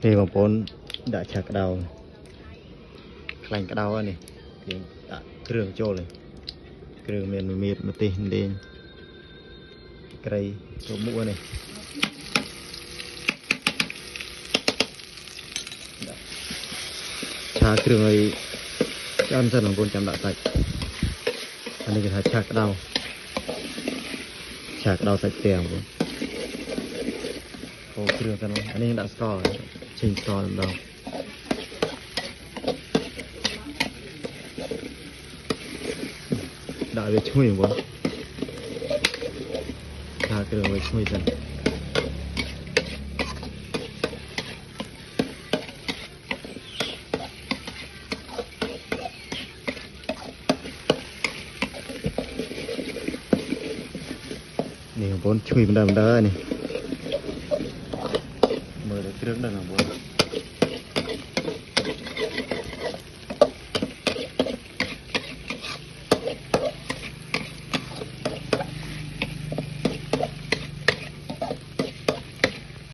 thì bằng bốn đã chặt cái đầu lành cái đầu này thì đã trường trôi này trường miền miệt một tí lên cây chỗ mũa này thả trường ấy ăn dân bằng bốn trăm đã sạch anh ấy phải chặt cái đầu sạch tiền luôn ô trường dân anh ấy đã score trình score làm đầu đã về chui quá thả trường về chui dần này bốn chui bên đây này mở được cái đường đây là bốn